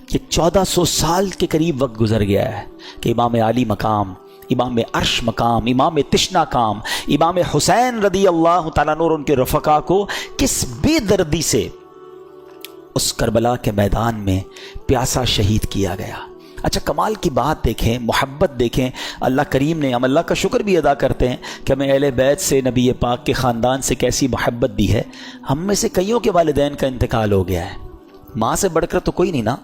کہ 1400 سال کے قریب وقت گزر گیا ہے کہ امام علی مقام، امام عرش مقام، امام تشنا کام، امام حسین رضی اللہ تعالیٰ عنہ اور ان کے رفقا کو کس بے دردی سے اس کربلا کے میدان میں پیاسا شہید کیا گیا۔ اچھا کمال کی بات دیکھیں، محبت دیکھیں، اللہ کریم نے، ہم اللہ کا شکر بھی ادا کرتے ہیں کہ ہمیں اہل بیت سے، نبی پاک کے خاندان سے کیسی محبت دی ہے۔ ہم میں سے کئیوں کے والدین کا انتقال ہو گیا ہے، ماں سے بڑھ کر تو کوئی نہیں نا،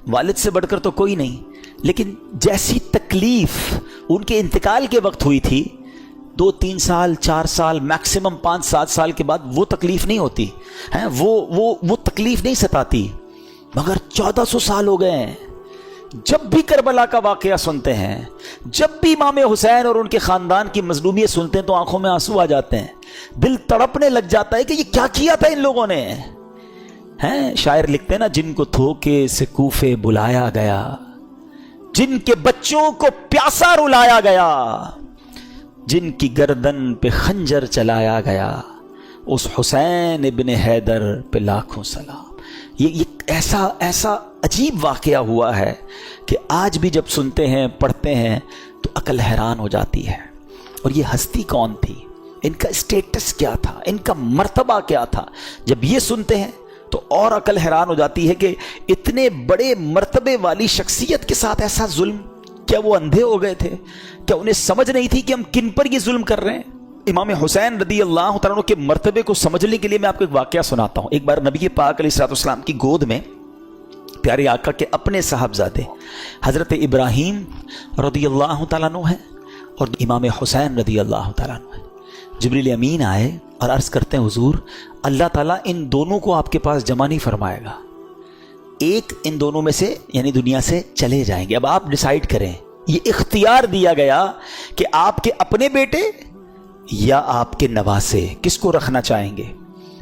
والد سے بڑھ کر تو کوئی نہیں، لیکن جیسی تکلیف ان کے انتقال کے وقت ہوئی تھی 2-3 سال 4 سال میکسیمم 5-7 سال کے بعد وہ تکلیف نہیں ہوتی ہے، وہ تکلیف نہیں ستاتی، مگر 1400 سال ہو گئے ہیں۔ جب بھی کربلا کا واقعہ سنتے ہیں، جب بھی امام حسین اور ان کے خاندان کی مظلومیت سنتے ہیں تو آنکھوں میں آنسو آ جاتے ہیں، دل تڑپنے لگ جاتا ہے کہ یہ کیا کیا تھا ان لوگوں نے۔ ہیں شاعر لکھتے ہیں نا، جن کو دھوکے سے کوفے بلایا گیا، جن کے بچوں کو پیاسا رلایا گیا، جن کی گردن پہ خنجر چلایا گیا، اس حسین ابن حیدر پہ لاکھوں سلام۔ یہ ایسا عجیب واقعہ ہوا ہے کہ آج بھی جب سنتے ہیں، پڑھتے ہیں تو عقل حیران ہو جاتی ہے۔ اور یہ ہستی کون تھی، ان کا اسٹیٹس کیا تھا، ان کا مرتبہ کیا تھا، جب یہ سنتے ہیں تو اور عقل حیران ہو جاتی ہے کہ اتنے بڑے مرتبے والی شخصیت کے ساتھ ایسا ظلم۔ کیا وہ اندھے ہو گئے تھے؟ کیا انہیں سمجھ نہیں تھی کہ ہم کن پر یہ ظلم کر رہے ہیں؟ امام حسین رضی اللہ تعالیٰ عنہ کے مرتبے کو سمجھنے کے لیے میں آپ کو ایک واقعہ سناتا ہوں۔ ایک بار نبی پاک علیہ الصلوۃ والسلام کی گود میں پیارے آقا کے اپنے صاحبزادے حضرت ابراہیم رضی اللہ تعالیٰ عنہ ہیں اور امام حسین رضی اللہ تعالیٰ عنہ ہیں۔ جبریل امین آئے اور عرض کرتے ہیں حضور اللہ تعالیٰ ان دونوں کو آپ کے پاس جمع نہیں فرمائے گا، ایک ان دونوں میں سے یعنی دنیا سے چلے جائیں گے، اب آپ ڈیسائیڈ کریں۔ یہ اختیار دیا گیا کہ آپ کے اپنے بیٹے یا آپ کے نواسے کس کو رکھنا چاہیں گے؟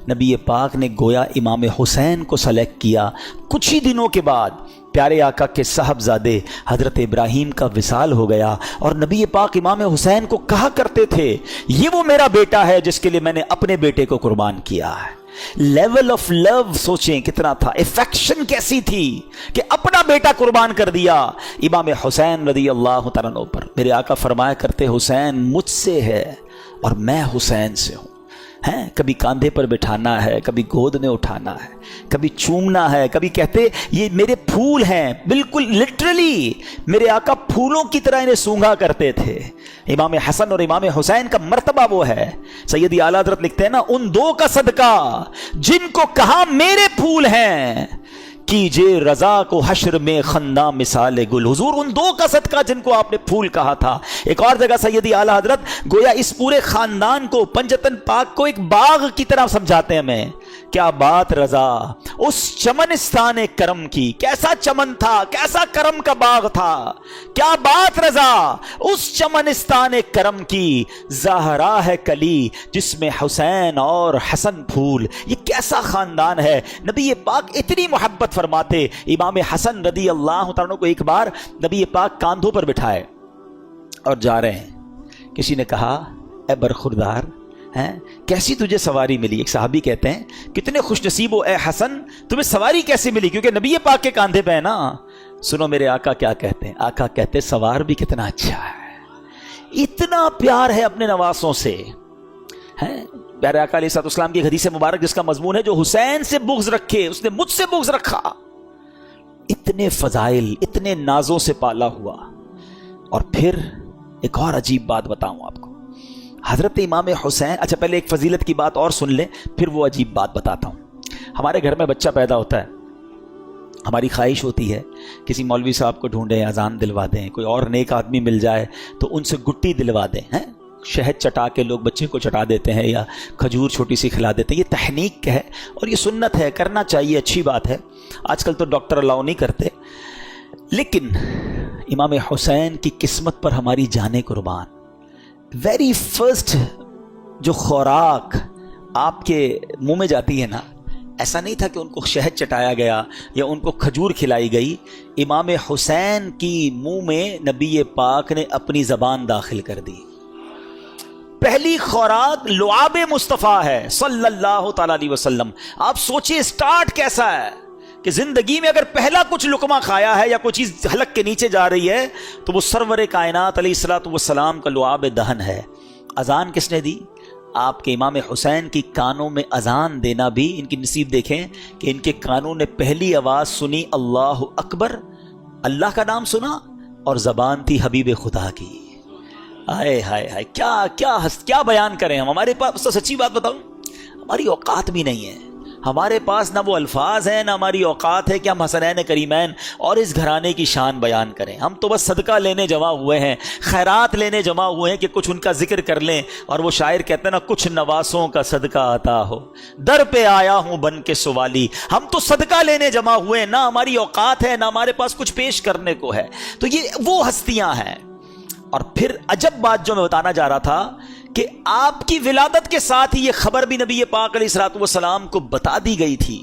نبی پاک نے گویا امام حسین کو سلیکٹ کیا۔ کچھ ہی دنوں کے بعد پیارے آقا کے صاحبزادے حضرت ابراہیم کا وصال ہو گیا اور نبی پاک امام حسین کو کہا کرتے تھے یہ وہ میرا بیٹا ہے جس کے لیے میں نے اپنے بیٹے کو قربان کیا ہے۔ لیول آف لو سوچیں کتنا تھا، افیکشن کیسی تھی کہ اپنا بیٹا قربان کر دیا امام حسین رضی اللہ تعالیٰ عنہ پر۔ میرے آقا فرمایا کرتے حسین مجھ سے ہے اور میں حسین سے ہوں۔ ہیں کبھی کاندھے پر بٹھانا ہے، کبھی گود میں اٹھانا ہے، کبھی چومنا ہے، کبھی کہتے یہ میرے پھول ہیں، بالکل لٹرلی میرے آقا پھولوں کی طرح انہیں سونگھا کرتے تھے۔ امام حسن اور امام حسین کا مرتبہ وہ ہے، سیدی اعلیٰ حضرت لکھتے ہیں نا ان دو کا صدقہ جن کو کہا میرے پھول ہیں، کیجئے رضا کو حشر میں خنداں مثال گل۔ حضور ان دو کا صدقہ جن کو آپ نے پھول کہا تھا۔ ایک اور جگہ سیدی اعلیٰ حضرت گویا اس پورے خاندان کو پنجتن پاک کو ایک باغ کی طرح سمجھاتے ہیں ہمیں۔ کیا بات رضا اس چمنستان کرم کی، کیسا چمن تھا، کیسا کرم کا باغ تھا، کیا بات رضا اس چمنستان کرم کی، زہرا ہے کلی جس میں حسین اور حسن پھول۔ یہ کیسا خاندان ہے۔ نبی پاک اتنی محبت فرماتے۔ امام حسن رضی اللہ تعالیٰ کو ایک بار نبی پاک کاندھوں پر بٹھائے اور جا رہے ہیں، کسی نے کہا اے برخوردار ہیں کیسی تجھے سواری ملی؟ ایک صحابی کہتے ہیں کتنے خوش نصیب ہو اے حسن، تمہیں سواری کیسی ملی؟ کیونکہ نبی پاک کے کاندھے پہ ہے نا۔ سنو میرے آقا کیا کہتے ہیں، آقا کہتے ہیں سوار بھی کتنا اچھا ہے، اتنا پیار ہے اپنے نواسوں سے۔ ہیں پیارے آقا علیہ الصلوۃ والسلام کی حدیث مبارک جس کا مضمون ہے جو حسین سے بغض رکھے اس نے مجھ سے بغض رکھا۔ اتنے فضائل، اتنے نازوں سے پالا ہوا۔ اور پھر ایک اور عجیب بات بتاؤں آپ کو، حضرت امام حسین، اچھا پہلے ایک فضیلت کی بات اور سن لیں پھر وہ عجیب بات بتاتا ہوں۔ ہمارے گھر میں بچہ پیدا ہوتا ہے، ہماری خواہش ہوتی ہے کسی مولوی صاحب کو ڈھونڈیں، اذان دلوا دیں، کوئی اور نیک آدمی مل جائے تو ان سے گٹی دلوا دیں۔ ہیں شہد چٹا کے لوگ بچے کو چٹا دیتے ہیں یا کھجور چھوٹی سی کھلا دیتے ہیں، یہ تحنیک ہے اور یہ سنت ہے، کرنا چاہیے، اچھی بات ہے۔ آج کل تو ڈاکٹر الاؤ نہیں کرتے، لیکن امام حسین کی قسمت پر ہماری جانیں قربان۔ ویری فرسٹ جو خوراک آپ کے منہ میں جاتی ہے نا، ایسا نہیں تھا کہ ان کو شہد چٹایا گیا یا ان کو کھجور کھلائی گئی، امام حسین کی منہ میں نبی پاک نے اپنی زبان داخل کر دی۔ پہلی خوراک لعاب مصطفیٰ ہے صلی اللہ تعالی علیہ وسلم۔ آپ سوچئے سٹارٹ کیسا ہے کہ زندگی میں اگر پہلا کچھ لقمہ کھایا ہے یا کوئی چیز حلق کے نیچے جا رہی ہے تو وہ سرور کائنات علیہ الصلوۃ والسلام کا لعاب دہن ہے۔ اذان کس نے دی؟ آپ کے امام حسین کی کانوں میں اذان دینا بھی ان کی نصیب دیکھیں کہ ان کے کانوں نے پہلی آواز سنی اللہ اکبر، اللہ کا نام سنا، اور زبان تھی حبیب خدا کی۔ ہائے ہائے ہائے، کیا بیان کریں ہم؟ ہمارے پاس تو سچی بات بتاؤں، ہماری اوقات بھی نہیں ہے، ہمارے پاس نہ وہ الفاظ ہیں، نہ ہماری اوقات ہے کہ ہم حسنین کریمین اور اس گھرانے کی شان بیان کریں۔ ہم تو بس صدقہ لینے جمع ہوئے ہیں، خیرات لینے جمع ہوئے ہیں کہ کچھ ان کا ذکر کر لیں، اور وہ شاعر کہتے ہیں نا، کچھ نواسوں کا صدقہ عطا ہو، در پہ آیا ہوں بن کے سوالی۔ ہم تو صدقہ لینے جمع ہوئے ہیں، نہ ہماری اوقات ہے، نہ ہمارے پاس کچھ پیش کرنے کو ہے۔ تو یہ وہ ہستیاں ہیں۔ اور پھر عجب بات جو میں بتانا جا رہا تھا کہ آپ کی ولادت کے ساتھ ہی یہ خبر بھی نبی پاک علیہ الصلوۃ والسلام کو بتا دی گئی تھی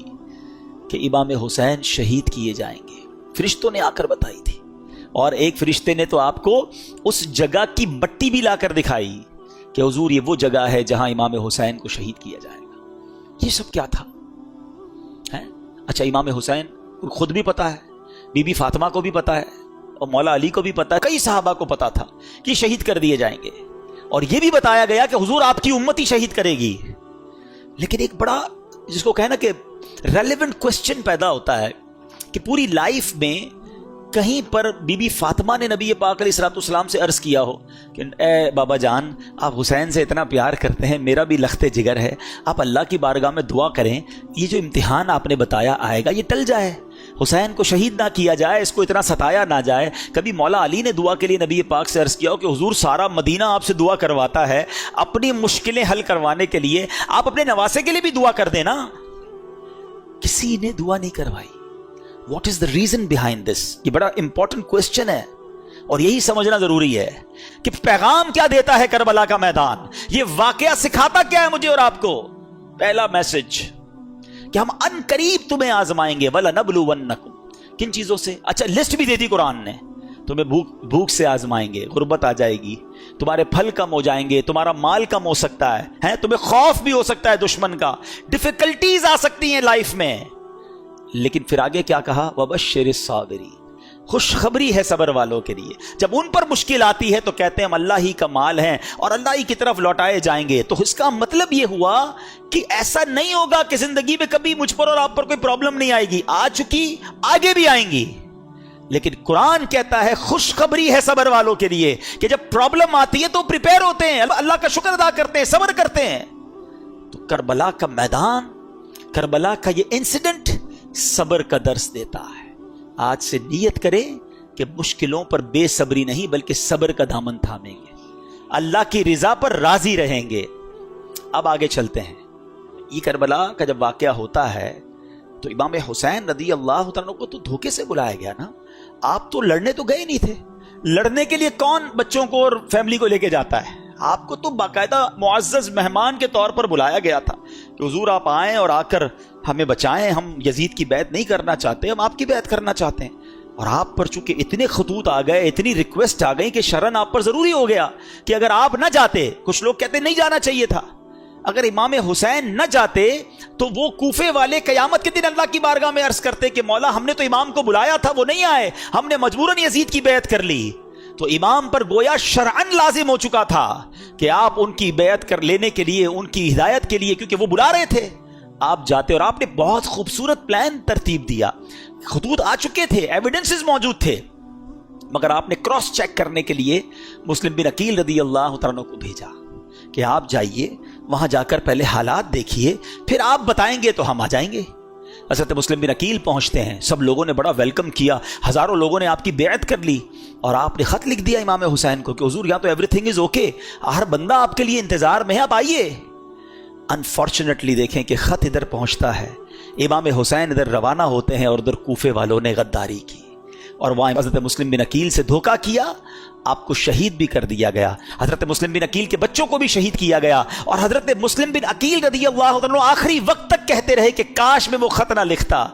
کہ امام حسین شہید کیے جائیں گے۔ فرشتوں نے آ کر بتائی تھی، اور ایک فرشتے نے تو آپ کو اس جگہ کی مٹی بھی لا کر دکھائی کہ حضور یہ وہ جگہ ہے جہاں امام حسین کو شہید کیا جائے گا۔ یہ سب کیا تھا؟ اچھا، امام حسین خود بھی پتا ہے، بی بی فاطمہ کو بھی پتا ہے، اور مولا علی کو بھی پتا ہے، کئی صحابہ کو پتا تھا کہ شہید کر دیے جائیں گے، اور یہ بھی بتایا گیا کہ حضور آپ کی امت ہی شہید کرے گی۔ لیکن ایک بڑا، جس کو کہنا کہ ریلیونٹ کوسچن پیدا ہوتا ہے کہ پوری لائف میں کہیں پر بی بی فاطمہ نے نبی پاک علیہ الصلوۃ والسلام سے عرض کیا ہو کہ اے بابا جان، آپ حسین سے اتنا پیار کرتے ہیں، میرا بھی لخت جگر ہے، آپ اللہ کی بارگاہ میں دعا کریں یہ جو امتحان آپ نے بتایا آئے گا یہ ٹل جائے، حسین کو شہید نہ کیا جائے، اس کو اتنا ستایا نہ جائے۔ کبھی مولا علی نے دعا کے لیے نبی پاک سے عرض کیا ہو کہ حضور سارا مدینہ آپ سے دعا کرواتا ہے، اپنی مشکلیں حل کروانے کے لیے آپ اپنے نواسے کے لیے بھی دعا کر دینا۔ کسی نے دعا نہیں کروائی۔ What is the reason behind this? یہ بڑا امپورٹنٹ کوسچن ہے، اور یہی سمجھنا ضروری ہے کہ پیغام کیا دیتا ہے کربلا کا میدان، یہ واقعہ سکھاتا کیا ہے مجھے اور آپ کو۔ پہلا میسج کہ ہم ان قریب تمہیں آزمائیں گے، وَلَنَبْلُوَنَّكُمْ۔ کن چیزوں سے؟ اچھا لسٹ بھی دے دی قرآن نے، تمہیں بھوک سے آزمائیں گے، غربت آ جائے گی، تمہارے پھل کم ہو جائیں گے، تمہارا مال کم ہو سکتا ہے، تمہیں خوف بھی ہو سکتا ہے دشمن کا، ڈیفیکلٹیز آ سکتی ہیں لائف میں۔ لیکن پھر آگے کیا کہا؟ وَبَشِّرِ الصَّابِرِينَ، خوشخبری ہے صبر والوں کے لیے۔ جب ان پر مشکل آتی ہے تو کہتے ہیں ہم اللہ ہی کا مال ہیں اور اللہ ہی کی طرف لوٹائے جائیں گے۔ تو اس کا مطلب یہ ہوا کہ ایسا نہیں ہوگا کہ زندگی میں کبھی مجھ پر اور آپ پر کوئی پرابلم نہیں آئے گی، آ چکی، آگے بھی آئیں گی، لیکن قرآن کہتا ہے خوشخبری ہے صبر والوں کے لیے کہ جب پرابلم آتی ہے تو پریپیئر ہوتے ہیں، اللہ کا شکر ادا کرتے ہیں، صبر کرتے ہیں۔ تو کربلا کا میدان، کربلا کا یہ انسیڈنٹ صبر کا درس دیتا ہے۔ آج سے نیت کریں کہ مشکلوں پر بے صبری نہیں بلکہ صبر کا دامن تھامیں گے، اللہ کی رضا پر راضی رہیں گے۔ اب آگے چلتے ہیں۔ یہ کربلا کا جب واقعہ ہوتا ہے تو امام حسین رضی اللہ تعالیٰ کو تو دھوکے سے بلایا گیا نا۔ آپ تو لڑنے تو گئے نہیں تھے، لڑنے کے لیے کون بچوں کو اور فیملی کو لے کے جاتا ہے؟ آپ کو تو باقاعدہ معزز مہمان کے طور پر بلایا گیا تھا کہ حضور آپ آئیں اور آ کر ہمیں بچائیں، ہم یزید کی بیعت نہیں کرنا چاہتے، ہم آپ کی بیعت کرنا چاہتے ہیں۔ اور آپ پر چونکہ اتنے خطوط آ گئے، اتنی ریکویسٹ آ گئی کہ شرن آپ پر ضروری ہو گیا کہ اگر آپ نہ جاتے، کچھ لوگ کہتے نہیں جانا چاہیے تھا، اگر امام حسین نہ جاتے تو وہ کوفے والے قیامت کے دن اللہ کی بارگاہ میں عرض کرتے کہ مولا ہم نے تو امام کو بلایا تھا، وہ نہیں آئے، ہم نے مجبوراً یزید کی بیعت کر لی۔ تو امام پر گویا شرعن لازم ہو چکا تھا کہ آپ ان کی بیعت کر لینے کے لیے، ان کی ہدایت کے لیے، کیونکہ وہ بلا رہے تھے، آپ جاتے، اور آپ نے بہت خوبصورت پلان ترتیب دیا، خطوط آ چکے تھے، ایویڈنسز موجود تھے، مگر آپ نے کراس چیک کرنے کے لیے مسلم بن عقیل رضی اللہ تعالیٰ کو بھیجا کہ آپ جائیے، وہاں جا کر پہلے حالات دیکھیے، پھر آپ بتائیں گے تو ہم آ جائیں گے۔ حضرت مسلم بن عقیل پہنچتے ہیں، سب لوگوں نے بڑا ویلکم کیا، ہزاروں لوگوں نے آپ کی بیعت کر لی، اور آپ نے خط لکھ دیا امام حسین کو کہ حضور یہاں تو ایوری تھنگ از اوکے، ہر بندہ آپ کے لیے انتظار میں ہے، آپ آئیے۔ انفارچونیٹلی دیکھیں کہ خط ادھر پہنچتا ہے، امام حسین ادھر روانہ ہوتے ہیں، اور ادھر کوفے والوں نے غداری کی اور وہاں حضرت مسلم بن عقیل سے دھوکہ کیا، آپ کو شہید بھی کر دیا گیا، حضرت مسلم بن عقیل کے بچوں کو بھی شہید کیا گیا، اور حضرت مسلم بن عقیل رضی اللہ عنہ آخری وقت تک کہتے رہے کہ کاش میں وہ خط نہ لکھتا۔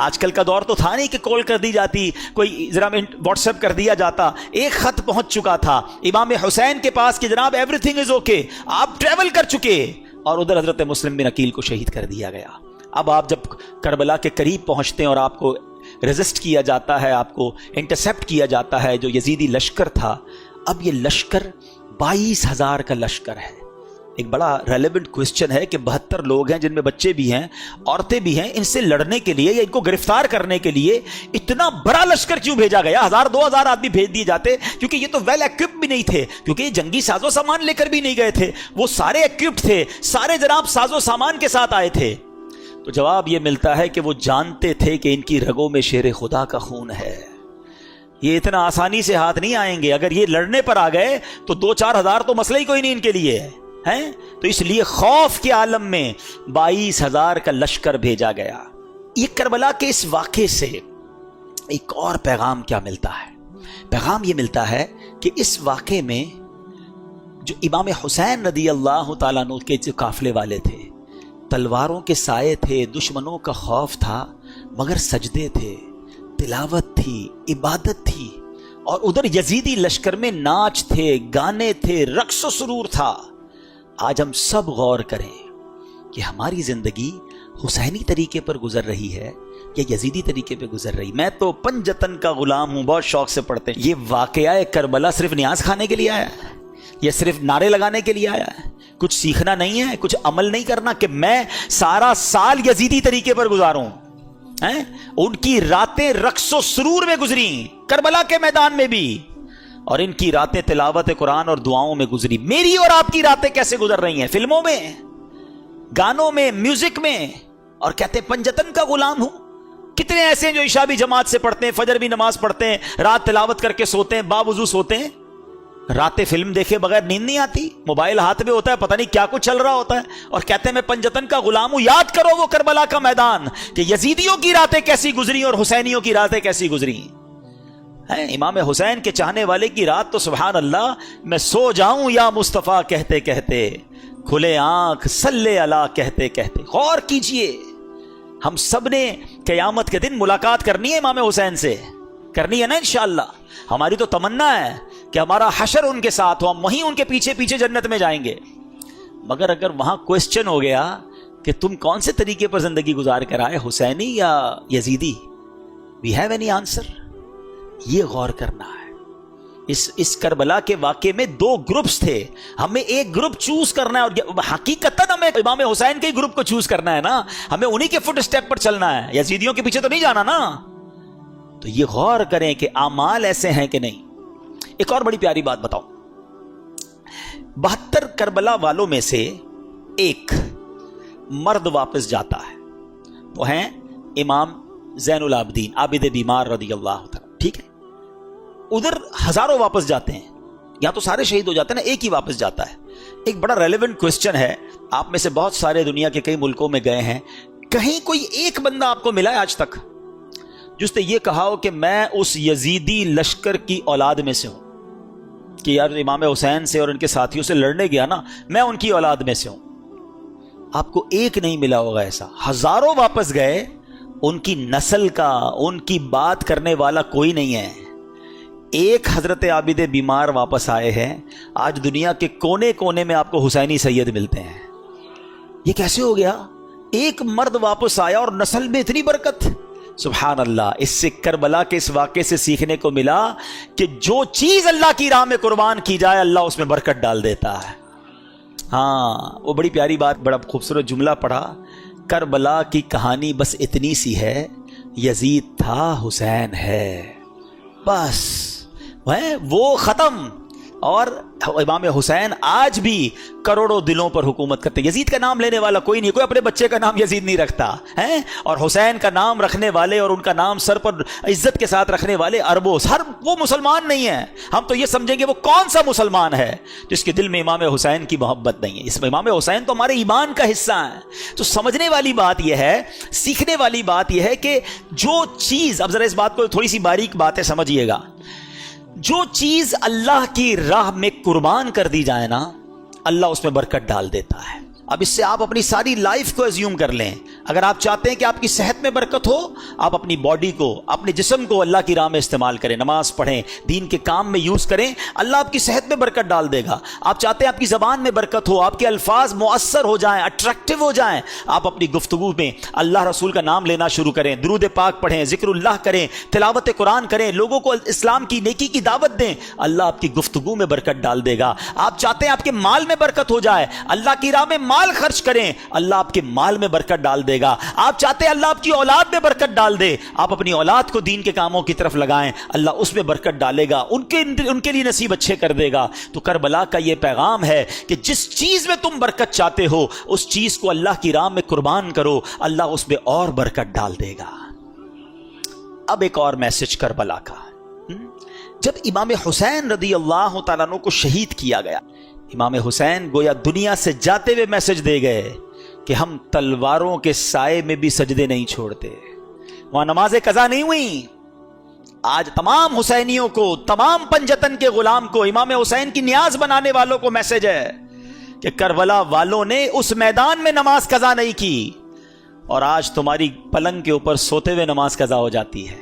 آج کل کا دور تو تھا نہیں کہ کال کر دی جاتی، کوئی ذرا واٹس ایپ کر دیا جاتا، ایک خط پہنچ چکا تھا امام حسین کے پاس کہ جناب ایوری تھنگ از اوکے، آپ ٹریول کر چکے، اور ادھر حضرت مسلم بن عقیل کو شہید کر دیا گیا۔ اب آپ جب کربلا کے قریب پہنچتے ہیں اور آپ کو ریزسٹ کیا جاتا ہے, آپ کو انٹرسیپٹ کیا جاتا ہے جو یزیدی لشکر تھا, اب یہ لشکر 22,000 کا لشکر ہے. ایک بڑا ریلیونٹ کوسچن ہے کہ 72 لوگ ہیں جن میں بچے بھی ہیں, عورتیں بھی ہیں, ان سے لڑنے کے لیے یا ان کو گرفتار کرنے کے لیے اتنا بڑا لشکر کیوں بھیجا گیا؟ 1,000-2,000 آدمی بھیج دیے جاتے, کیونکہ یہ تو ویل ایکوپڈ بھی نہیں تھے, کیونکہ یہ جنگی ساز و سامان لے کر بھی نہیں گئے تھے, وہ سارے ایکوپڈ تھے, سارے جناب ساز و سامان کے ساتھ آئے تھے. تو جواب یہ ملتا ہے کہ وہ جانتے تھے کہ ان کی رگوں میں شیر خدا کا خون ہے, یہ اتنا آسانی سے ہاتھ نہیں آئیں گے. اگر یہ لڑنے پر آ گئے تو 2-4 ہزار تو مسئلہ ہی کوئی نہیں ان کے لیے ہیں. تو اس لیے خوف کے عالم میں 22,000 کا لشکر بھیجا گیا. یہ کربلا کے اس واقعے سے ایک اور پیغام کیا ملتا ہے؟ پیغام یہ ملتا ہے کہ اس واقعے میں جو امام حسین رضی اللہ تعالیٰ عنہ کے جو قافلے والے تھے, تلواروں کے سائے تھے, دشمنوں کا خوف تھا, مگر سجدے تھے, تلاوت تھی, عبادت تھی, اور ادھر یزیدی لشکر میں ناچ تھے, گانے تھے, رقص و سرور تھا. آج ہم سب غور کریں کہ ہماری زندگی حسینی طریقے پر گزر رہی ہے یا یزیدی طریقے پہ گزر رہی. میں تو پنجتن کا غلام ہوں, بہت شوق سے پڑھتے ہیں. یہ واقعہ کربلا صرف نیاز کھانے کے لیے آیا ہے, یہ صرف نعرے لگانے کے لیے آیا ہے, کچھ سیکھنا نہیں ہے, کچھ عمل نہیں کرنا کہ میں سارا سال یزیدی طریقے پر گزاروں. ان کی راتیں رقص و سرور میں گزری کربلا کے میدان میں بھی, اور ان کی راتیں تلاوت قرآن اور دعاؤں میں گزری. میری اور آپ کی راتیں کیسے گزر رہی ہیں؟ فلموں میں, گانوں میں, میوزک میں, اور کہتے ہیں پنجتن کا غلام ہوں. کتنے ایسے ہیں جو عشاء بھی جماعت سے پڑھتے ہیں, فجر بھی نماز پڑھتے ہیں, رات تلاوت کر کے سوتے ہیں, باوضو سوتے ہیں, راتیں فلم دیکھے بغیر نیند نہیں آتی, موبائل ہاتھ میں ہوتا ہے, پتہ نہیں کیا کچھ چل رہا ہوتا ہے, اور کہتے ہیں میں پنجتن کا غلام ہوں. یاد کرو وہ کربلا کا میدان کہ یزیدیوں کی راتیں کیسی گزری اور حسینیوں کی راتیں کیسی گزری. امام حسین کے چاہنے والے کی رات تو سبحان اللہ, میں سو جاؤں یا مصطفیٰ کہتے کہتے, کھلے آنکھ صلی اللہ کہتے کہتے. غور کیجئے, ہم سب نے قیامت کے دن ملاقات کرنی ہے امام حسین سے, کرنی ہے نا انشاءاللہ. ہماری تو تمنا ہے کہ ہمارا حشر ان کے ساتھ ہو, ہم وہیں ان کے پیچھے پیچھے جنت میں جائیں گے. مگر اگر وہاں کوسچن ہو گیا کہ تم کون سے طریقے پر زندگی گزار کر آئے, حسینی یا یزیدی, وی ہیو اینی آنسر؟ یہ غور کرنا ہے. اس کربلا کے واقعے میں 2 گروپس تھے, ہمیں ایک گروپ چوز کرنا ہے, اور حقیقتاً ہمیں امام حسین کے گروپ کو چوز کرنا ہے نا, ہمیں انہی کے فٹ اسٹیپ پر چلنا ہے, یزیدیوں کے پیچھے تو نہیں جانا نا. تو یہ غور کریں کہ اعمال ایسے ہیں کہ نہیں. ایک اور بڑی پیاری بات بتاؤں, 72 کربلا والوں میں سے ایک مرد واپس جاتا ہے, وہ ہیں امام زین العابدین عابد بیمار رضی اللہ تعالی. ٹھیک ہے, ادھر ہزاروں واپس جاتے ہیں, یا تو سارے شہید ہو جاتے ہیں نا, ایک ہی واپس جاتا ہے. ایک بڑا ریلیونٹ کوسچن ہے, آپ میں سے بہت سارے دنیا کے کئی ملکوں میں گئے ہیں, کہیں کوئی ایک بندہ آپ کو ملا ہے آج تک جس نے یہ کہا ہو کہ میں اس یزیدی لشکر کی اولاد میں سے ہوں, کہ یار امام حسین سے اور ان کے ساتھیوں سے لڑنے گیا نا, میں ان کی اولاد میں سے ہوں؟ آپ کو ایک نہیں ملا ہوگا ایسا. ہزاروں واپس گئے, ان کی نسل کا, ان کی بات کرنے والا کوئی نہیں ہے. ایک حضرت عابد بیمار واپس آئے ہیں. آج دنیا کے کونے کونے میں آپ کو حسینی سید ملتے ہیں. یہ کیسے ہو گیا؟ ایک مرد واپس آیا اور نسل میں اتنی برکت. سبحان اللہ. اس سے کربلا کے اس واقعے سے سیکھنے کو ملا کہ جو چیز اللہ کی راہ میں قربان کی جائے اللہ اس میں برکت ڈال دیتا ہے. ہاں, وہ بڑی پیاری بات, بڑا خوبصورت جملہ پڑھا, کربلا کی کہانی بس اتنی سی ہے, یزید تھا حسین ہے, بس وہ ختم. اور امام حسین آج بھی کروڑوں دلوں پر حکومت کرتے. یزید کا نام لینے والا کوئی نہیں, کوئی اپنے بچے کا نام یزید نہیں رکھتا ہے, اور حسین کا نام رکھنے والے اور ان کا نام سر پر عزت کے ساتھ رکھنے والے اربوں, ہر وہ مسلمان نہیں ہے. ہم تو یہ سمجھیں گے وہ کون سا مسلمان ہے جس کے دل میں امام حسین کی محبت نہیں ہے. اس میں امام حسین تو ہمارے ایمان کا حصہ ہیں. تو سمجھنے والی بات یہ ہے, سیکھنے والی بات یہ ہے کہ جو چیز, اب ذرا اس بات کو تھوڑی سی باریک باتیں سمجھیے گا, جو چیز اللہ کی راہ میں قربان کر دی جائے نا, اللہ اس میں برکت ڈال دیتا ہے. اب اس سے آپ اپنی ساری لائف کو ایزیوم کر لیں. اگر آپ چاہتے ہیں کہ آپ کی صحت میں برکت ہو, آپ اپنی باڈی کو, اپنے جسم کو اللہ کی راہ میں استعمال کریں, نماز پڑھیں, دین کے کام میں یوز کریں, اللہ آپ کی صحت میں برکت ڈال دے گا. آپ چاہتے ہیں آپ کی زبان میں برکت ہو, آپ کے الفاظ مؤثر ہو جائیں, اٹریکٹیو ہو جائیں, آپ اپنی گفتگو میں اللہ رسول کا نام لینا شروع کریں, درود پاک پڑھیں, ذکر اللہ کریں, تلاوت قرآن کریں, لوگوں کو اسلام کی نیکی کی دعوت دیں, اللہ آپ کی گفتگو میں برکت ڈال دے گا. آپ چاہتے ہیں آپ کے مال میں برکت ہو جائے, اللہ کی راہ میں مال خرچ کریں, اللہ آپ کے مال میں برکت ڈال دے گا. آپ چاہتے ہیں اللہ آپ کی اولاد میں برکت ڈال دے, آپ اپنی اولاد کو دین کے کاموں کی طرف لگائیں, اللہ اس میں برکت ڈالے گا, ان کے لیے نصیب اچھے کر دے گا. تو کربلا کا یہ پیغام ہے کہ جس چیز میں تم برکت چاہتے ہو اس چیز کو اللہ کی راہ میں قربان کرو, اللہ اس میں اور برکت ڈال دے گا. اب ایک اور میسج کربلا کا. جب امام حسین رضی اللہ تعالیٰ عنہ کو شہید کیا گیا, امام حسین گویا دنیا سے جاتے ہوئے میسج دے گئے کہ ہم تلواروں کے سائے میں بھی سجدے نہیں چھوڑتے. وہاں نمازیں قضا نہیں ہوئی. آج تمام حسینیوں کو, تمام پنجتن کے غلام کو, امام حسین کی نیاز بنانے والوں کو میسج ہے کہ کربلا والوں نے اس میدان میں نماز قضا نہیں کی, اور آج تمہاری پلنگ کے اوپر سوتے ہوئے نماز قضا ہو جاتی ہے.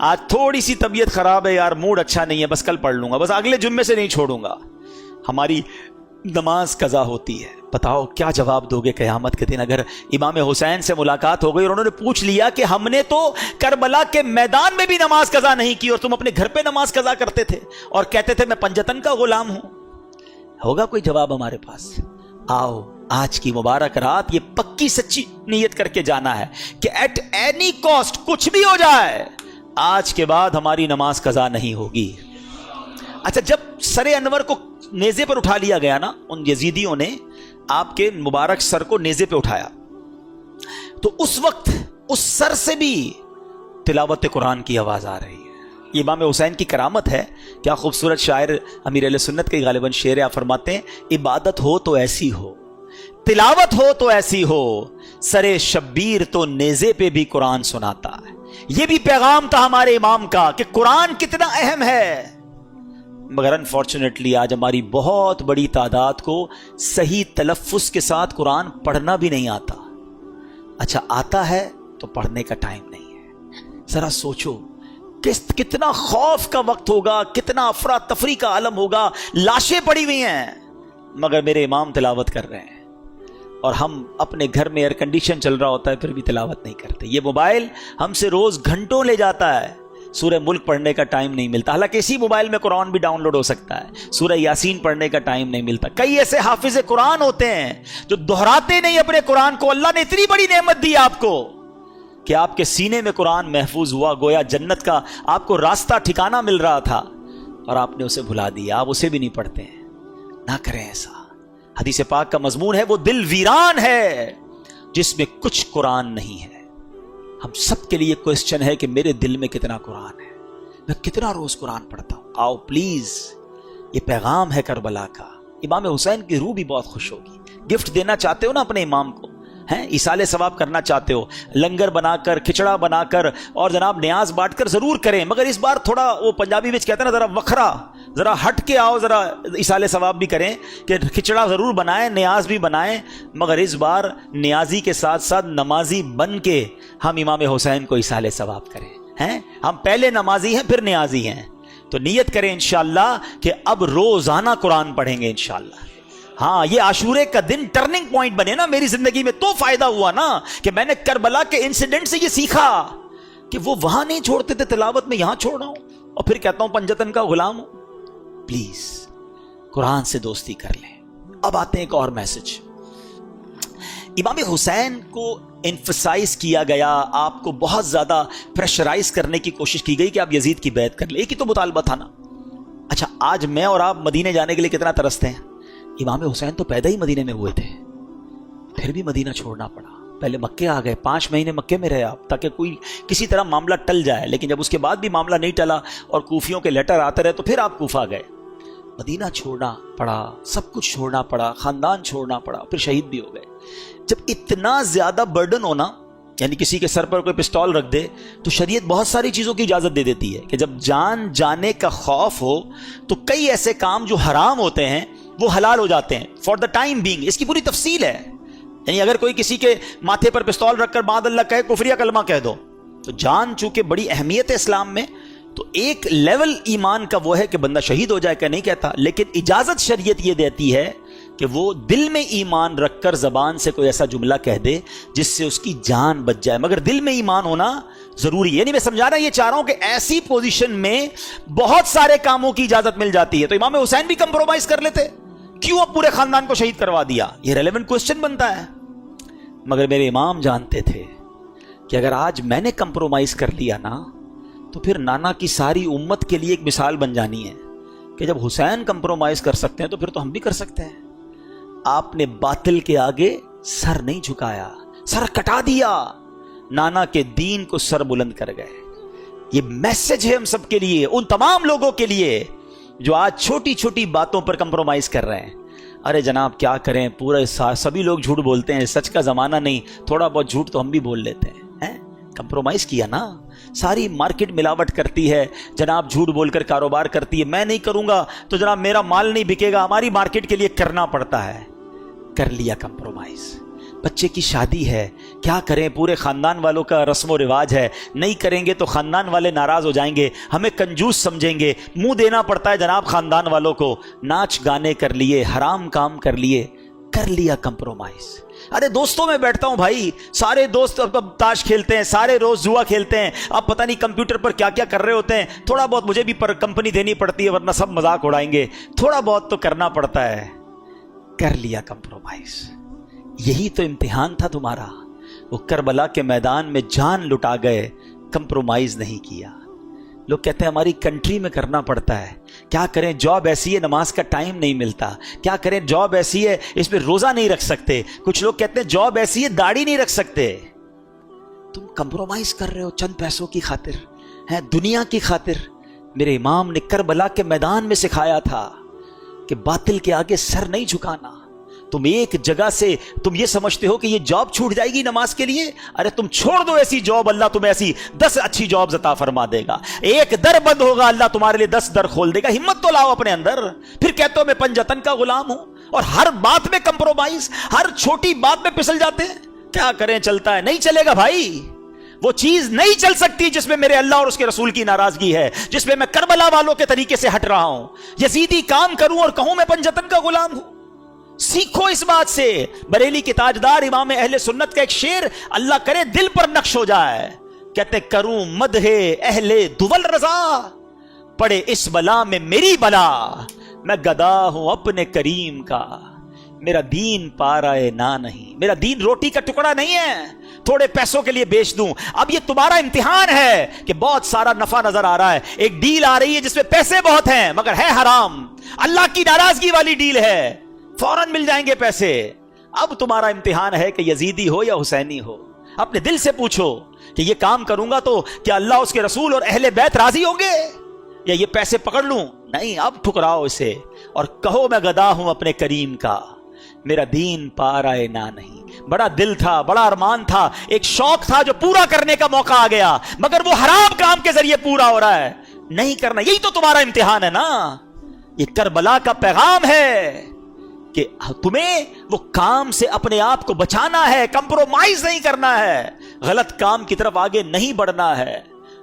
آج تھوڑی سی طبیعت خراب ہے یار, موڈ اچھا نہیں ہے, بس کل پڑھ لوں گا, بس اگلے جمعے سے نہیں چھوڑوں گا, ہماری نماز قضا ہوتی ہے. بتاؤ کیا جواب دو گے قیامت کے دن اگر امام حسین سے ملاقات ہو گئی اور انہوں نے پوچھ لیا کہ ہم نے تو کربلا کے میدان میں بھی نماز قضا نہیں کی اور تم اپنے گھر پہ نماز قضا کرتے تھے اور کہتے تھے میں پنجتن کا غلام ہوں؟ ہوگا کوئی جواب ہمارے پاس؟ آؤ آج کی مبارک رات یہ پکی سچی نیت کر کے جانا ہے کہ ایٹ اینی کاسٹ کچھ بھی ہو جائے آج کے بعد ہماری نماز قضا نہیں ہوگی. اچھا, جب سر انور کو نیزے پر اٹھا لیا گیا نا, ان یزیدیوں نے آپ کے مبارک سر کو نیزے پہ اٹھایا, تو اس وقت اس سر سے بھی تلاوت قرآن کی آواز آ رہی ہے. یہ امام حسین کی کرامت ہے. کیا خوبصورت شاعر امیر اہل سنت کے غالباً شعر آپ فرماتے ہیں, عبادت ہو تو ایسی ہو, تلاوت ہو تو ایسی ہو, سر شبیر تو نیزے پہ بھی قرآن سناتا ہے. یہ بھی پیغام تھا ہمارے امام کا کہ قرآن کتنا اہم ہے. مگر انفارچونیٹلی آج ہماری بہت بڑی تعداد کو صحیح تلفظ کے ساتھ قرآن پڑھنا بھی نہیں آتا. اچھا آتا ہے تو پڑھنے کا ٹائم نہیں ہے. ذرا سوچو کتنا خوف کا وقت ہوگا, کتنا افراتفری کا عالم ہوگا. لاشیں پڑی ہوئی ہیں مگر میرے امام تلاوت کر رہے ہیں, اور ہم اپنے گھر میں ایئر کنڈیشن چل رہا ہوتا ہے پھر بھی تلاوت نہیں کرتے. یہ موبائل ہم سے روز گھنٹوں لے جاتا ہے, سورہ ملک پڑھنے کا ٹائم نہیں ملتا. حالانکہ اسی موبائل میں قرآن بھی ڈاؤن لوڈ ہو سکتا ہے, سورہ یاسین پڑھنے کا ٹائم نہیں ملتا. کئی ایسے حافظ قرآن ہوتے ہیں جو دہراتے نہیں اپنے قرآن کو. اللہ نے اتنی بڑی نعمت دی آپ کو کہ آپ کے سینے میں قرآن محفوظ ہوا, گویا جنت کا آپ کو راستہ ٹھکانہ مل رہا تھا, اور آپ نے اسے بھلا دیا. آپ اسے بھی نہیں پڑھتے ہیں. نہ کریں ایسا. حدیث پاک کا مضمون ہے وہ دل ویران ہے جس میں کچھ قرآن نہیں ہے. ہم سب کے لیے کوسچن ہے کہ میرے دل میں کتنا قرآن ہے, میں کتنا روز قرآن پڑھتا ہوں. آؤ پلیز, یہ پیغام ہے کربلا کا. امام حسین کی روح بھی بہت خوش ہوگی. گفٹ دینا چاہتے ہو نا اپنے امام کو, ہیں ایصال ثواب کرنا چاہتے ہو, لنگر بنا کر, کھچڑا بنا کر اور جناب نیاز بانٹ کر ضرور کریں. مگر اس بار تھوڑا وہ پنجابی میں کہتے ہیں نا, ذرا وکھرا, ذرا ہٹ کے آؤ, ذرا ایصال ثواب بھی کریں کہ کھچڑا ضرور بنائیں, نیاز بھی بنائیں. مگر اس بار نیازی کے ساتھ ساتھ نمازی بن کے ہم امام حسین کو ایصال ثواب کریں. ہیں ہم پہلے نمازی ہیں پھر نیازی ہیں, تو نیت کریں انشاءاللہ کہ اب روزانہ قرآن پڑھیں گے انشاءاللہ. ہاں, یہ عاشورے کا دن ٹرننگ پوائنٹ بنے نا میری زندگی میں, تو فائدہ ہوا نا کہ میں نے کربلا کے انسیڈنٹ سے یہ سیکھا کہ وہ وہاں نہیں چھوڑتے تھے تلاوت میں, یہاں چھوڑ رہا ہوں اور پھر کہتا ہوں پنجتن کا غلام ہوں. پلیز قرآن سے دوستی کر لیں. اب آتے ہیں ایک اور میسج. امام حسین کو انفسائز کیا گیا, آپ کو بہت زیادہ پریشرائز کرنے کی کوشش کی گئی کہ آپ یزید کی بیعت کر لیں. ایک ہی تو مطالبہ تھا نا. اچھا, آج میں اور آپ مدینے جانے کے لیے کتنا ترستے ہیں. امام حسین تو پیدا ہی مدینے میں ہوئے تھے, پھر بھی مدینہ چھوڑنا پڑا. پہلے مکے آ گئے, 5 مہینے مکے میں رہے آپ تاکہ کوئی کسی طرح معاملہ ٹل جائے. لیکن جب اس کے بعد بھی معاملہ نہیں ٹلا اور کوفیوں کے لیٹر آتے رہے تو پھر آپ کوفہ گئے. مدینہ چھوڑنا پڑا, سب کچھ چھوڑنا پڑا, خاندان چھوڑنا پڑا, پھر شہید بھی ہو گئے. جب اتنا زیادہ برڈن ہونا, یعنی کسی کے سر پر کوئی پسٹول رکھ دے, تو شریعت بہت ساری چیزوں کی اجازت دے دیتی ہے کہ جب جان جانے کا خوف ہو تو کئی ایسے کام جو حرام ہوتے ہیں وہ حلال ہو جاتے ہیں فار دا ٹائم بینگ. اس کی پوری تفصیل ہے. یعنی اگر کوئی کسی کے ماتھے پر پستول رکھ کر بعد اللہ کہے کفریہ کلمہ کہہ دو. تو جان چونکہ بڑی اہمیت ہے اسلام میں، تو ایک لیول ایمان کا وہ ہے کہ بندہ شہید ہو جائے، کہ نہیں کہتا، لیکن اجازت شریعت یہ دیتی ہے کہ وہ دل میں ایمان رکھ کر زبان سے کوئی ایسا جملہ کہہ دے جس سے اس کی جان بچ جائے، مگر دل میں ایمان ہونا ضروری ہے. یعنی میں سمجھا رہا یہ چاہ رہا ہوں کہ ایسی پوزیشن میں بہت سارے کاموں کی اجازت مل جاتی ہے. تو امام حسین بھی کمپرومائز کر لیتے، کیوں اب پورے خاندان کو شہید کروا دیا؟ یہ ریلیونٹ کوسچن بنتا ہے. مگر میرے امام جانتے تھے کہ اگر آج میں نے کمپرومائز کر لیا نا تو پھر نانا کی ساری امت کے لیے ایک مثال بن جانی ہے کہ جب حسین کمپرومائز کر سکتے ہیں تو پھر تو ہم بھی کر سکتے ہیں. آپ نے باطل کے آگے سر نہیں جھکایا، سر کٹا دیا، نانا کے دین کو سر بلند کر گئے. یہ میسج ہے ہم سب کے لیے، ان تمام لوگوں کے لیے جو آج چھوٹی چھوٹی باتوں پر کمپرومائز کر رہے ہیں. ارے جناب کیا کریں، پورے سبھی لوگ جھوٹ بولتے ہیں، سچ کا زمانہ نہیں، تھوڑا بہت جھوٹ تو ہم بھی بول لیتے ہیں. کمپرومائز کیا نا. ساری مارکیٹ ملاوٹ کرتی ہے جناب، جھوٹ بول کر کاروبار کرتی ہے. میں نہیں کروں گا تو جناب میرا مال نہیں بکے گا، ہماری مارکیٹ کے لیے کرنا پڑتا ہے. کر لیا کمپرومائز. بچے کی شادی ہے، کیا کریں، پورے خاندان والوں کا رسم و رواج ہے، نہیں کریں گے تو خاندان والے ناراض ہو جائیں گے، ہمیں کنجوس سمجھیں گے، منہ دینا پڑتا ہے جناب خاندان والوں کو. ناچ گانے کر لیے، حرام کام کر لیے، کر لیا کمپرومائز. ارے دوستوں میں بیٹھتا ہوں بھائی، سارے دوست اب تاش کھیلتے ہیں، سارے روز جوا کھیلتے ہیں، اب پتہ نہیں کمپیوٹر پر کیا کیا کر رہے ہوتے ہیں. تھوڑا بہت مجھے بھی پر کمپنی دینی پڑتی ہے ورنہ سب مذاق اڑائیں گے، تھوڑا بہت تو کرنا پڑتا ہے. کر لیا کمپرومائز. یہی تو امتحان تھا تمہارا. وہ کربلا کے میدان میں جان لٹا گئے، کمپرومائز نہیں کیا. لوگ کہتے ہیں ہماری کنٹری میں کرنا پڑتا ہے، کیا کریں، جاب ایسی ہے نماز کا ٹائم نہیں ملتا، کیا کریں، جاب ایسی ہے اس میں روزہ نہیں رکھ سکتے. کچھ لوگ کہتے ہیں جاب ایسی ہے داڑھی نہیں رکھ سکتے. تم کمپرومائز کر رہے ہو چند پیسوں کی خاطر، ہے دنیا کی خاطر. میرے امام نے کربلا کے میدان میں سکھایا تھا کہ باطل کے آگے سر نہیں جھکانا. تم ایک جگہ سے تم یہ سمجھتے ہو کہ یہ جاب چھوٹ جائے گی نماز کے لیے، ارے تم چھوڑ دو ایسی جاب، اللہ تمہیں ایسی 10 اچھی جاب عطا فرما دے گا. ایک در بند ہوگا، اللہ تمہارے لیے 10 در کھول دے گا. ہمت تو لاؤ اپنے اندر. پھر کہتے ہو میں پنجتن کا غلام ہوں، اور ہر بات میں کمپرومائز، ہر چھوٹی بات میں پھسل جاتے ہیں. کیا کریں، چلتا ہے. نہیں چلے گا بھائی. وہ چیز نہیں چل سکتی جس میں میرے اللہ اور اس کے رسول کی ناراضگی ہے، جس میں میں کربلا والوں کے طریقے سے ہٹ رہا ہوں. یزیدی کام کروں اور کہوں میں پنجتن کا غلام ہوں. سیکھو اس بات سے. بریلی کے تاجدار امام اہل سنت کا ایک شعر اللہ کرے دل پر نقش ہو جائے. کہتے کروں مدح اہل دول رضا، پڑے اس بلا میں میری بلا، میں گدا ہوں اپنے کریم کا، میرا دین پارائے نہ نہیں. میرا دین روٹی کا ٹکڑا نہیں ہے تھوڑے پیسوں کے لیے بیچ دوں. اب یہ تمہارا امتحان ہے کہ بہت سارا نفع نظر آ رہا ہے، ایک ڈیل آ رہی ہے جس میں پیسے بہت ہیں مگر ہے حرام، اللہ کی ناراضگی والی ڈیل ہے، فوراً مل جائیں گے پیسے. اب تمہارا امتحان ہے کہ یزیدی ہو یا حسینی ہو. اپنے دل سے پوچھو کہ یہ کام کروں گا تو کیا اللہ اس کے رسول اور اہل بیت راضی ہوں گے، یا یہ پیسے پکڑ لوں؟ نہیں. اب ٹھکراؤ اسے اور کہو میں گدا ہوں اپنے کریم کا، میرا دین پارائے نہ نہیں. بڑا دل تھا، بڑا ارمان تھا، ایک شوق تھا جو پورا کرنے کا موقع آ گیا، مگر وہ حرام کام کے ذریعے پورا ہو رہا ہے. نہیں کرنا. یہی تو تمہارا امتحان ہے نا. یہ کربلا کا پیغام ہے کہ تمہیں وہ کام سے اپنے آپ کو بچانا ہے، کمپرومائز نہیں کرنا ہے، غلط کام کی طرف آگے نہیں بڑھنا ہے.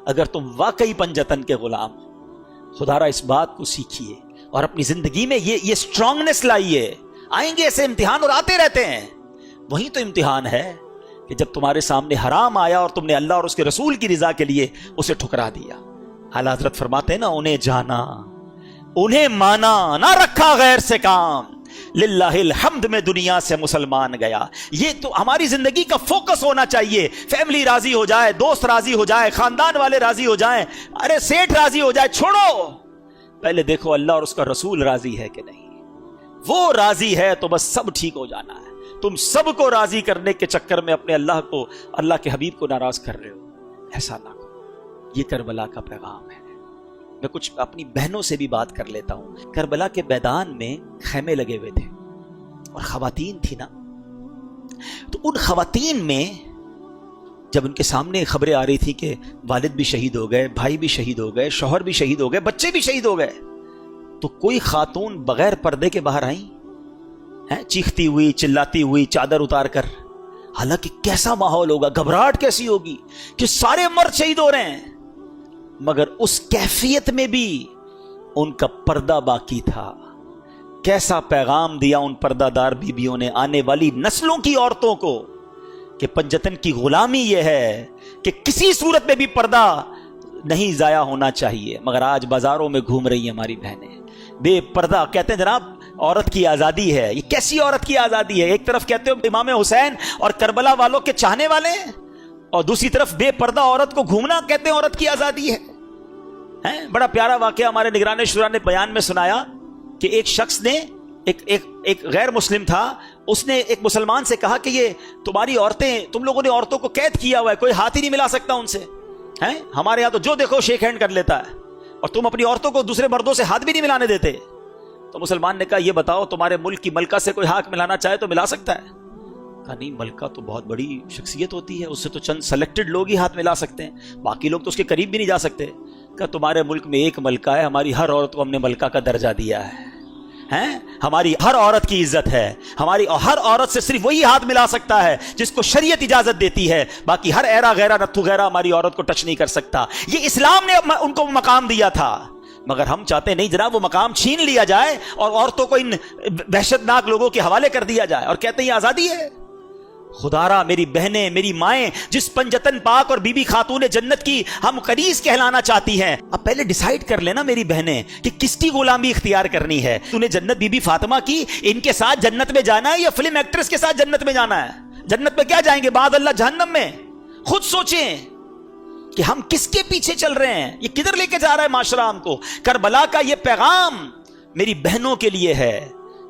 اگر تم واقعی پنجتن کے غلام ہو، خدا را اس بات کو سیکھیے اور اپنی زندگی میں یہ اسٹرانگنس لائیے. آئیں گے ایسے امتحان اور آتے رہتے ہیں. وہی تو امتحان ہے کہ جب تمہارے سامنے حرام آیا اور تم نے اللہ اور اس کے رسول کی رضا کے لیے اسے ٹھکرا دیا. اعلیٰ حضرت فرماتے ہیں نا، انہیں جانا، انہیں مانا، نہ رکھا غیر سے کام، للہ الحمد میں دنیا سے مسلمان گیا. یہ تو ہماری زندگی کا فوکس ہونا چاہیے. فیملی راضی ہو جائے، دوست راضی ہو جائے، خاندان والے راضی ہو جائیں، ارے سیٹ راضی ہو جائے، چھوڑو. پہلے دیکھو اللہ اور اس کا رسول راضی ہے کہ نہیں. وہ راضی ہے تو بس سب ٹھیک ہو جانا ہے. تم سب کو راضی کرنے کے چکر میں اپنے اللہ کو، اللہ کے حبیب کو ناراض کر رہے ہو. ایسا نہ کرو. یہ کربلا کا پیغام ہے. میں کچھ اپنی بہنوں سے بھی بات کر لیتا ہوں. کربلا کے میدان میں خیمے لگے ہوئے تھے اور خواتین تھی نا، تو ان خواتین میں جب ان کے سامنے خبریں آ رہی تھی کہ والد بھی شہید ہو گئے، بھائی بھی شہید ہو گئے، شوہر بھی شہید ہو گئے، بچے بھی شہید ہو گئے، تو کوئی خاتون بغیر پردے کے باہر آئیں؟ چیختی ہوئی چلاتی ہوئی چادر اتار کر. حالانکہ کیسا ماحول ہوگا, گھبراہٹ کیسی ہوگی کہ سارے مرد شہید ہو رہے ہیں, مگر اس کیفیت میں بھی ان کا پردہ باقی تھا. کیسا پیغام دیا ان پردہ دار بیبیوں نے آنے والی نسلوں کی عورتوں کو کہ پنجتن کی غلامی یہ ہے کہ کسی صورت میں بھی پردہ نہیں ضائع ہونا چاہیے. مگر آج بازاروں میں گھوم رہی ہیں ہماری بہنیں بے پردہ. کہتے ہیں جناب عورت کی آزادی ہے. یہ کیسی عورت کی آزادی ہے؟ ایک طرف کہتے ہو امام حسین اور کربلا والوں کے چاہنے والے ہیں, اور دوسری طرف بے پردہ عورت کو گھومنا کہتے ہیں عورت کی آزادی ہے. بڑا پیارا واقعہ ہمارے نگران شورا نے بیان میں سنایا کہ ایک شخص نے ایک غیر مسلم تھا, اس نے ایک مسلمان سے کہا کہ یہ تمہاری عورتیں, تم لوگوں نے عورتوں کو قید کیا ہوا ہے, کوئی ہاتھ ہی نہیں ملا سکتا ان سے. ہمارے یہاں تو جو دیکھو شیک ہینڈ کر لیتا ہے, اور تم اپنی عورتوں کو دوسرے مردوں سے ہاتھ بھی نہیں ملانے دیتے. تو مسلمان نے کہا یہ بتاؤ تمہارے ملک کی ملکہ سے کوئی ہاتھ ملانا چاہے تو ملا سکتا ہے؟ کہا نہیں, ملکہ تو بہت بڑی شخصیت ہوتی ہے, اس سے تو چند سلیکٹڈ لوگ ہی ہاتھ ملا سکتے ہیں, باقی لوگ تو اس کے قریب بھی نہیں جا سکتے. کہا تمہارے ملک میں ایک ملکہ ہے, ہماری ہر عورت کو ہم نے ملکہ کا درجہ دیا ہے. ہماری ہر عورت کی عزت ہے, ہماری ہر عورت سے صرف وہی ہاتھ ملا سکتا ہے جس کو شریعت اجازت دیتی ہے, باقی ہر ایرا غیرہ نتھو غیرہ ہماری عورت کو ٹچ نہیں کر سکتا. یہ اسلام نے ان کو مقام دیا تھا, مگر ہم چاہتے نہیں جناب وہ مقام چھین لیا جائے اور عورتوں کو ان وحشت ناک لوگوں کے حوالے کر دیا جائے, اور کہتے ہیں یہ آزادی ہے. خدارا میری بہنیں, میری مائیں, جس پنجتن پاک اور بی بی خاتون جنت کی ہم قریض کہلانا چاہتی ہیں, اب پہلے ڈیسائیڈ کر لینا میری بہنیں کہ کس کی غلامی اختیار کرنی ہے. تو نے جنت بی بی فاطمہ کی, ان کے ساتھ جنت میں جانا ہے یا فلم ایکٹریس کے ساتھ جنت میں جانا ہے؟ جنت میں کیا جائیں گے بعد اللہ, جہنم میں. خود سوچیں کہ ہم کس کے پیچھے چل رہے ہیں, یہ کدھر لے کے جا رہا ہے معاشرہ ہم کو. کربلا کا یہ پیغام میری بہنوں کے لیے ہے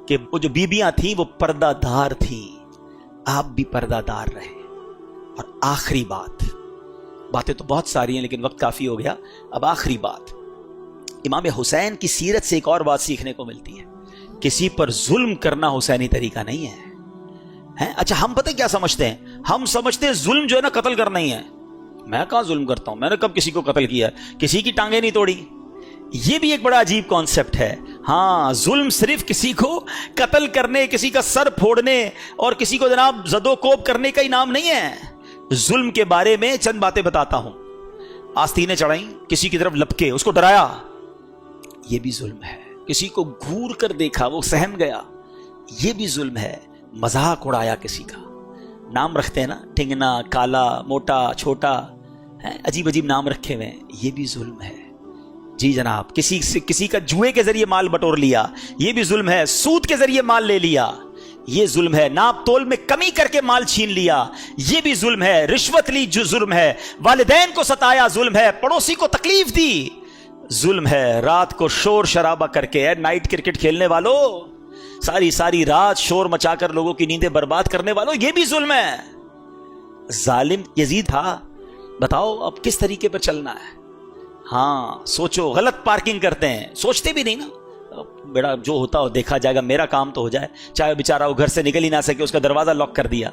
کہ وہ جو بیبیاں تھیں وہ پردہ دار تھیں, آپ بھی پردہ دار رہے. اور آخری بات, باتیں تو بہت ساری ہیں لیکن وقت کافی ہو گیا, اب آخری بات, امام حسین کی سیرت سے ایک اور بات سیکھنے کو ملتی ہے, کسی پر ظلم کرنا حسینی طریقہ نہیں ہے. اچھا ہم پتہ کیا سمجھتے ہیں, ہم سمجھتے ہیں ظلم جو ہے نا قتل کرنا ہی ہے. میں کہاں ظلم کرتا ہوں, میں نے کب کسی کو قتل کیا, کسی کی ٹانگیں نہیں توڑی. یہ بھی ایک بڑا عجیب کانسیپٹ ہے. ہاں ظلم صرف کسی کو قتل کرنے, کسی کا سر پھوڑنے اور کسی کو جناب زد و کوب کرنے کا ہی نام نہیں ہے. ظلم کے بارے میں چند باتیں بتاتا ہوں. آستینیں چڑھائیں, کسی کی طرف لپکے, اس کو ڈرایا, یہ بھی ظلم ہے. کسی کو گھور کر دیکھا, وہ سہم گیا, یہ بھی ظلم ہے. مذاق اڑایا کسی کا, نام رکھتے ہیں نا, ٹھنگنا, کالا, موٹا, چھوٹا, عجیب عجیب نام رکھے ہوئے, یہ بھی ظلم ہے. جی جناب, کسی کا جوئے کے ذریعے مال بٹور لیا, یہ بھی ظلم ہے. سود کے ذریعے مال لے لیا, یہ ظلم ہے. ناپ تول میں کمی کر کے مال چھین لیا, یہ بھی ظلم ہے. رشوت لی جو ظلم ہے. والدین کو ستایا ظلم ہے. پڑوسی کو تکلیف دی ظلم ہے. رات کو شور شرابہ کر کے, نائٹ کرکٹ کھیلنے والوں, ساری رات شور مچا کر لوگوں کی نیندیں برباد کرنے والوں, یہ بھی ظلم ہے. ظالم یزید تھا, بتاؤ اب کس طریقے پر چلنا ہے. ہاں سوچو, غلط پارکنگ کرتے ہیں, سوچتے بھی نہیں نا, بیڑا جو ہوتا ہو دیکھا جائے گا, میرا کام تو ہو جائے, چاہے بیچارہ وہ گھر سے نکل ہی نہ سکے, اس کا دروازہ لاک کر دیا,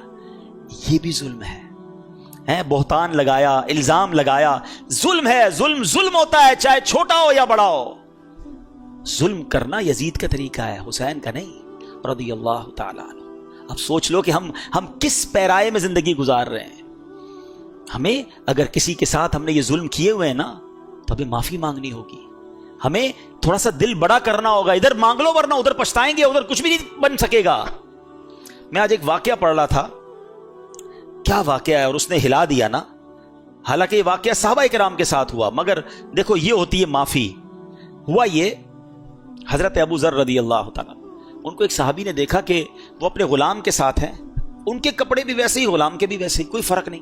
یہ بھی ظلم ہے. بہتان لگایا, الزام لگایا, ظلم ہے. ظلم ہوتا ہے چاہے چھوٹا ہو یا بڑا ہو. ظلم کرنا یزید کا طریقہ ہے, حسین کا نہیں رضی اللہ تعالیٰ عنہ. اب سوچ لو کہ ہم کس پیرائے میں زندگی گزار رہے ہیں. ہمیں اگر کسی کے ساتھ ہم نے یہ ظلم کیے ہوئے ہیں نا, تو ہمیں معافی مانگنی ہوگی. ہمیں تھوڑا سا دل بڑا کرنا ہوگا. ادھر مانگ لو ورنہ ادھر پچھتائیں گے, ادھر کچھ بھی نہیں بن سکے گا. میں آج ایک واقعہ پڑھ رہا تھا, کیا واقعہ ہے, اور اس نے ہلا دیا نا. حالانکہ یہ واقعہ صحابہ کرام کے ساتھ ہوا, مگر دیکھو یہ ہوتی ہے معافی. ہوا یہ, حضرت ابو ذر رضی اللہ تعالیٰ, ان کو ایک صحابی نے دیکھا کہ وہ اپنے غلام کے ساتھ ہیں, ان کے کپڑے بھی ویسے ہی, غلام کے بھی ویسے ہی, کوئی فرق نہیں,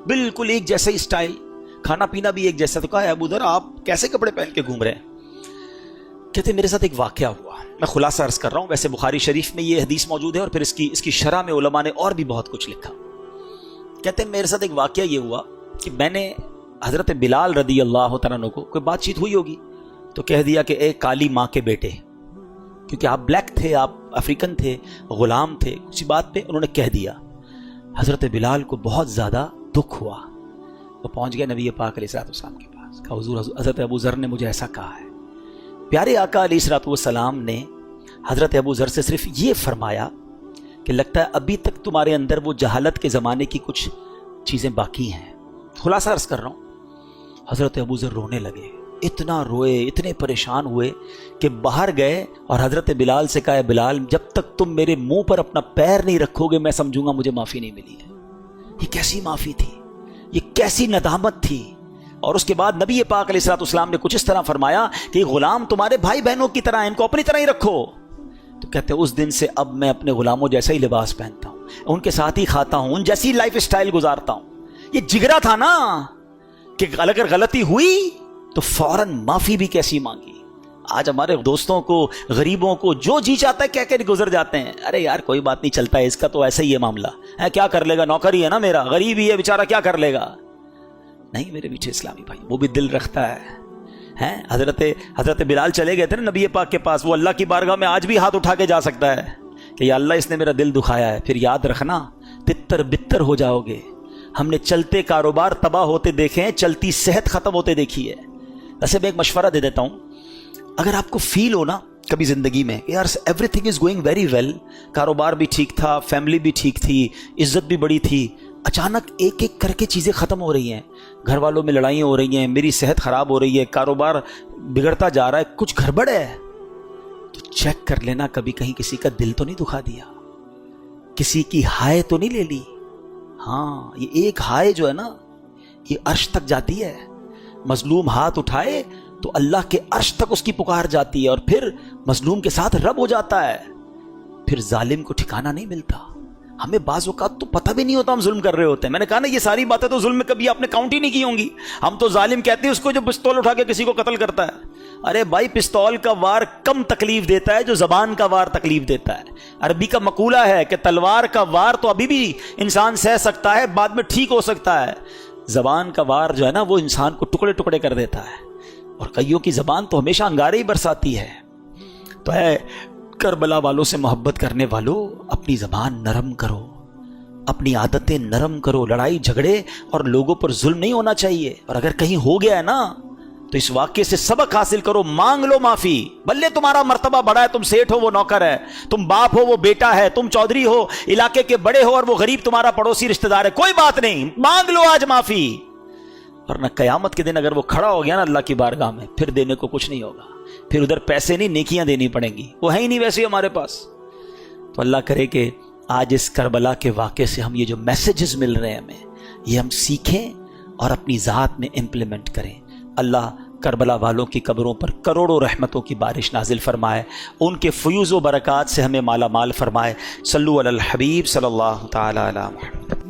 بالکل ایک جیسا ہی اسٹائل, کھانا پینا بھی ایک جیسا. تو کہا ابو ذر آپ کیسے کپڑے پہن کے گھوم رہے ہیں؟ کہتے میرے ساتھ ایک واقعہ ہوا, میں خلاصہ عرض کر رہا ہوں. ویسے بخاری شریف میں یہ حدیث موجود ہے, اور پھر اس کی شرح میں علماء نے اور بھی بہت کچھ لکھا. کہتے میرے ساتھ ایک واقعہ یہ ہوا کہ میں نے حضرت بلال رضی اللہ تعالیٰ عنہ کو کوئی بات چیت ہوئی ہوگی, تو کہہ دیا کہ اے کالی ماں کے بیٹے, کیونکہ آپ بلیک تھے, آپ افریقن تھے, غلام تھے, کسی بات پہ انہوں نے کہہ دیا. حضرت بلال کو بہت زیادہ دکھ ہوا, وہ پہنچ گیا نبی پاک علیہ الصلوۃ والسلام کے پاس. کہا حضور, حضرت ابو ذر نے مجھے ایسا کہا ہے. پیارے آقا علیہ الصلوۃ والسلام نے حضرت ابو ذر سے صرف یہ فرمایا کہ لگتا ہے ابھی تک تمہارے اندر وہ جہالت کے زمانے کی کچھ چیزیں باقی ہیں. خلاصہ عرض کر رہا ہوں, حضرت ابو ذر رونے لگے, اتنا روئے, اتنے پریشان ہوئے کہ باہر گئے اور حضرت بلال سے کہا, بلال جب تک تم میرے منہ پر اپنا پیر نہیں رکھو گے میں سمجھوں گا مجھے معافی نہیں ملی ہے. یہ کیسی معافی تھی, یہ کیسی ندامت تھی. اور اس کے بعد نبی پاک علیہ الصلوۃ والسلام نے کچھ اس طرح فرمایا کہ غلام تمہارے بھائی بہنوں کی طرح, ان کو اپنی طرح ہی رکھو. تو کہتے ہیں اس دن سے اب میں اپنے غلاموں جیسا ہی لباس پہنتا ہوں, ان کے ساتھ ہی کھاتا ہوں, ان جیسی لائف اسٹائل گزارتا ہوں. یہ جگرا تھا نا کہ اگر غلطی ہوئی تو فوراً معافی بھی کیسی مانگی. آج ہمارے دوستوں کو, غریبوں کو جو جی چاہتا ہے کہہ کے گزر جاتے ہیں, ارے یار کوئی بات نہیں, چلتا ہے, اس کا تو ایسا ہی ہے معاملہ ہے, کیا کر لے گا, نوکری ہے نا میرا, غریب ہی ہے بیچارہ, کیا کر لے گا. نہیں میرے میٹھے اسلامی بھائی, وہ بھی دل رکھتا ہے. حضرت بلال چلے گئے تھے نا نبی پاک کے پاس, وہ اللہ کی بارگاہ میں آج بھی ہاتھ اٹھا کے جا سکتا ہے کہ یا اللہ اس نے میرا دل دکھایا ہے. پھر یاد رکھنا تتر بتر ہو جاؤ گے. ہم نے چلتے کاروبار تباہ ہوتے دیکھے ہیں, چلتی صحت ختم ہوتے دیکھی ہے. ویسے میں ایک مشورہ دے دیتا ہوں, اگر آپ کو فیل ہو نا کبھی زندگی میں یار everything is going very well, کاروبار بھی ٹھیک تھا, فیملی بھی ٹھیک تھی, عزت بھی بڑی تھی, اچانک ایک ایک کر کے چیزیں ختم ہو رہی ہیں, گھر والوں میں لڑائیاں ہو رہی ہیں, میری صحت خراب ہو رہی ہے, کاروبار بگڑتا جا رہا ہے, کچھ گڑبڑ ہے, تو چیک کر لینا کبھی کہیں کسی کا دل تو نہیں دکھا دیا, کسی کی ہائے تو نہیں لے لی. ہاں یہ ایک ہائے جو ہے نا یہ عرش تک جاتی ہے. مظلوم ہاتھ اٹھائے تو اللہ کے عرش تک اس کی پکار جاتی ہے, اور پھر مظلوم کے ساتھ رب ہو جاتا ہے. پھر ظالم کو ٹھکانہ نہیں ملتا. ہمیں بعض اوقات تو پتہ بھی نہیں ہوتا ہم ظلم کر رہے ہوتے ہیں. میں نے کہا نا یہ ساری باتیں تو ظلم میں کبھی آپ نے کاؤنٹ ہی نہیں کی ہوں گی. ہم تو ظالم کہتے ہیں اس کو جو پستول اٹھا کے کسی کو قتل کرتا ہے. ارے بھائی پستول کا وار کم تکلیف دیتا ہے جو زبان کا وار تکلیف دیتا ہے. عربی کا مقولہ ہے کہ تلوار کا وار تو ابھی بھی انسان سہ سکتا ہے, بعد میں ٹھیک ہو سکتا ہے, زبان کا وار جو ہے نا وہ انسان کو ٹکڑے ٹکڑے کر دیتا ہے. اور کئیوں کی زبان تو ہمیشہ انگارے ہی برساتی ہے. تو ہے کربلا والوں سے محبت کرنے والوں, اپنی زبان نرم کرو, اپنی عادتیں نرم کرو. لڑائی جھگڑے اور لوگوں پر ظلم نہیں ہونا چاہیے. اور اگر کہیں ہو گیا ہے نا تو اس واقعے سے سبق حاصل کرو, مانگ لو معافی. بلے تمہارا مرتبہ بڑا ہے, تم سیٹھ ہو وہ نوکر ہے, تم باپ ہو وہ بیٹا ہے, تم چودھری ہو علاقے کے بڑے ہو اور وہ غریب تمہارا پڑوسی رشتہ دار ہے, کوئی بات نہیں, مانگ لو آج معافی. ورنہ قیامت کے دن اگر وہ کھڑا ہو گیا نا اللہ کی بارگاہ میں, پھر دینے کو کچھ نہیں ہوگا. پھر ادھر پیسے نہیں, نیکیاں دینی پڑیں گی, وہ ہیں ہی نہیں ویسے ہمارے پاس. تو اللہ کرے کہ آج اس کربلا کے واقعے سے ہم یہ جو میسیجز مل رہے ہیں ہمیں, یہ ہم سیکھیں اور اپنی ذات میں امپلیمنٹ کریں. اللہ کربلا والوں کی قبروں پر کروڑوں رحمتوں کی بارش نازل فرمائے, ان کے فیوز و برکات سے ہمیں مالا مال فرمائے. صلو علی الحبیب صلی اللہ تعالی علی محمد.